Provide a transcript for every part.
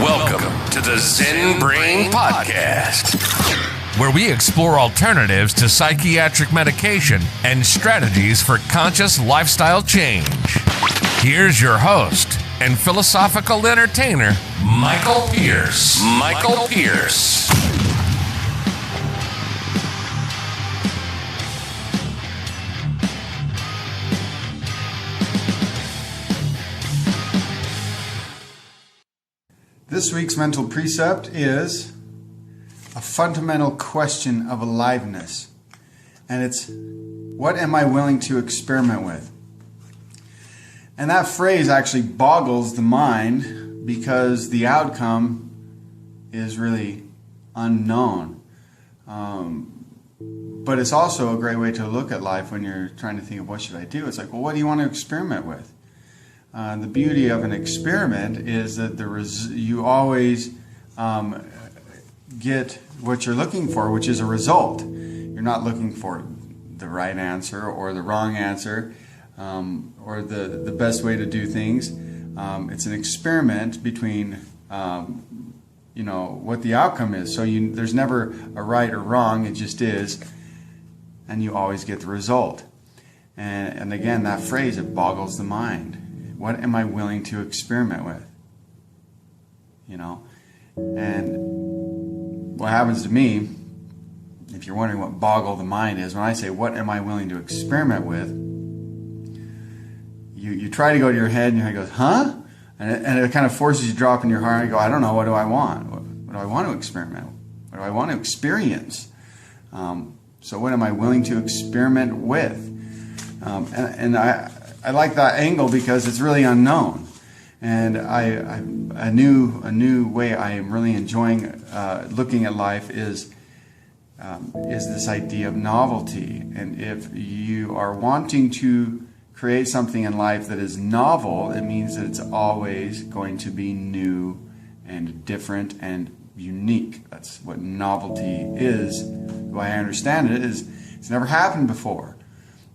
Welcome to the Zen Brain Podcast, where we explore alternatives to psychiatric medication and strategies for conscious lifestyle change. Here's your host and philosophical entertainer, Michael Pierce. Michael Pierce. This week's mental precept is a fundamental question of aliveness. And it's, what am I willing to experiment with? And that phrase actually boggles the mind because the outcome is really unknown. But it's also a great way to look at life when you're trying to think of what should I do. It's like, well, what do you want to experiment with? The beauty of an experiment is that you always get what you're looking for, which is a result. You're not looking for the right answer or the wrong answer or the best way to do things. It's an experiment between what the outcome is. So there's never a right or wrong. It just is, and you always get the result. And again, that phrase, it boggles the mind. What am I willing to experiment with? And what happens to me, if you're wondering what boggle the mind is, when I say, what am I willing to experiment with? You try to go to your head and your head goes, huh? And it kind of forces you to drop in your heart and go, I don't know, what do I want? What do I want to experiment with? What do I want to experience? So what am I willing to experiment with? And I like that angle because it's really unknown, and a new way I am really enjoying looking at life is this idea of novelty. And if you are wanting to create something in life that is novel, it means that it's always going to be new and different and unique. That's what novelty is. The way I understand it is it's never happened before.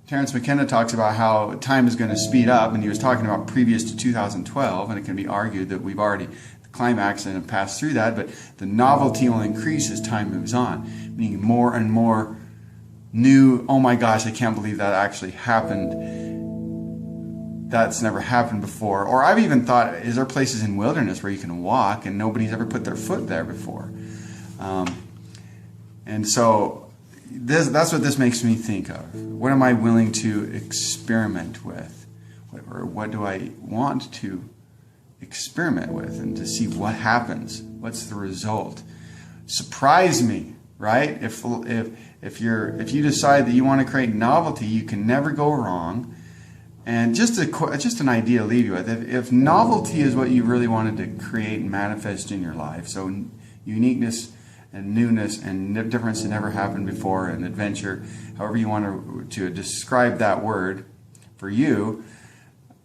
Terence McKenna talks about how time is going to speed up, and he was talking about previous to 2012, and it can be argued that we've already climaxed and have passed through that, but the novelty will increase as time moves on, meaning more and more new, oh my gosh, I can't believe that actually happened. That's never happened before. Or I've even thought, is there places in wilderness where you can walk and nobody's ever put their foot there before? And so that's what this makes me think of. What am I willing to experiment with? Or what do I want to experiment with, and to see what happens? What's the result? Surprise me, right? If you decide that you want to create novelty, you can never go wrong. And just an idea to leave you with. If novelty is what you really wanted to create and manifest in your life, so uniqueness and newness and difference that never happened before, and adventure, however you want to describe that word for you,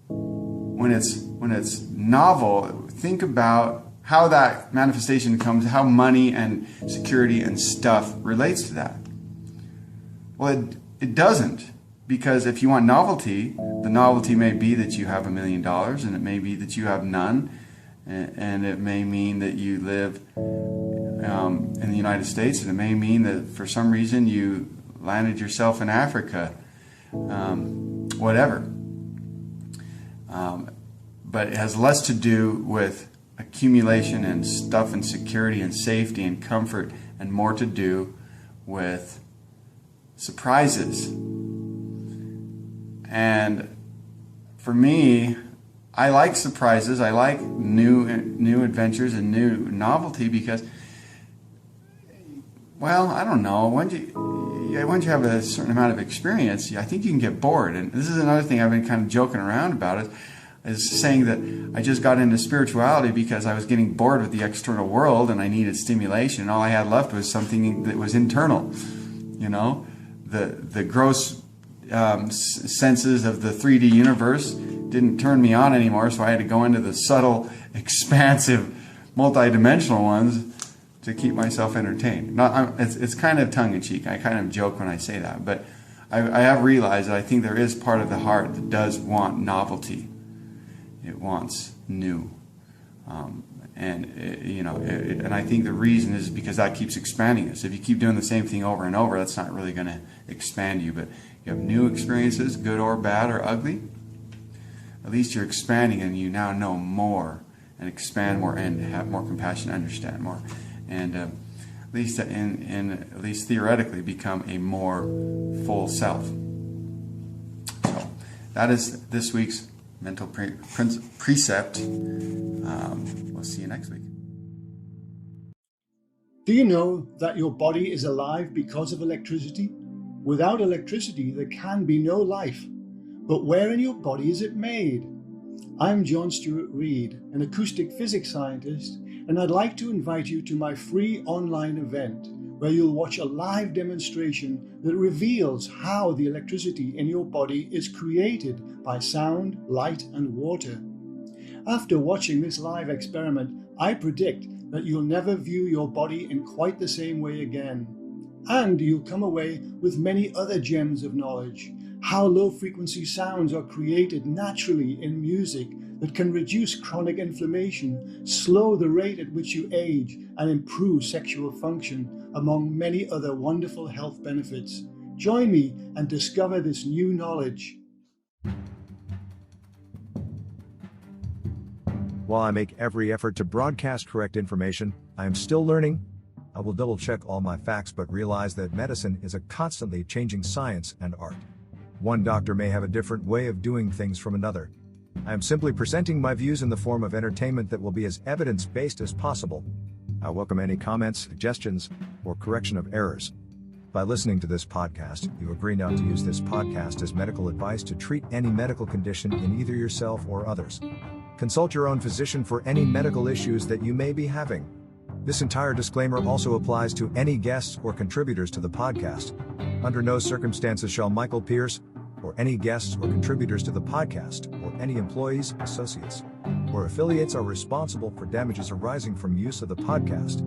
when it's novel, think about how that manifestation comes, how money and security and stuff relates to that. Well, it doesn't, because if you want novelty, the novelty may be that you have $1 million, and it may be that you have none, and it may mean that you live in the United States, and it may mean that for some reason you landed yourself in Africa, whatever. But it has less to do with accumulation and stuff and security and safety and comfort, and more to do with surprises. And for me, I like surprises. I like new adventures and new novelty because, well, I don't know. Once you have a certain amount of experience, I think you can get bored. And this is another thing I've been kind of joking around about, is saying that I just got into spirituality because I was getting bored with the external world and I needed stimulation. And all I had left was something that was internal. The gross senses of the 3D universe didn't turn me on anymore, so I had to go into the subtle, expansive, multi-dimensional ones to keep myself entertained. It's kind of tongue-in-cheek. I kind of joke when I say that, but I have realized that I think there is part of the heart that does want novelty. It wants new. And and I think the reason is because that keeps expanding us. If you keep doing the same thing over and over, that's not really going to expand you. But you have new experiences, good or bad or ugly, at least you're expanding and you now know more and expand more and have more compassion, understand more, and at least theoretically become a more full self. So that is this week's mental precept. We'll see you next week. Do you know that your body is alive because of electricity? Without electricity, there can be no life. But where in your body is it made? I'm John Stuart Reid, an acoustic physics scientist, and I'd like to invite you to my free online event where you'll watch a live demonstration that reveals how the electricity in your body is created by sound, light, and water. After watching this live experiment, I predict that you'll never view your body in quite the same way again. And you'll come away with many other gems of knowledge. How low-frequency sounds are created naturally in music that can reduce chronic inflammation, slow the rate at which you age, and improve sexual function, among many other wonderful health benefits. Join me and discover this new knowledge. While I make every effort to broadcast correct information, I am still learning. I will double-check all my facts but realize that medicine is a constantly changing science and art. One doctor may have a different way of doing things from another. I am simply presenting my views in the form of entertainment that will be as evidence-based as possible. I welcome any comments, suggestions, or correction of errors. By listening to this podcast, you agree not to use this podcast as medical advice to treat any medical condition in either yourself or others. Consult your own physician for any medical issues that you may be having. This entire disclaimer also applies to any guests or contributors to the podcast. Under no circumstances shall Michael Pierce, or any guests or contributors to the podcast, or any employees, associates, or affiliates are responsible for damages arising from use of the podcast.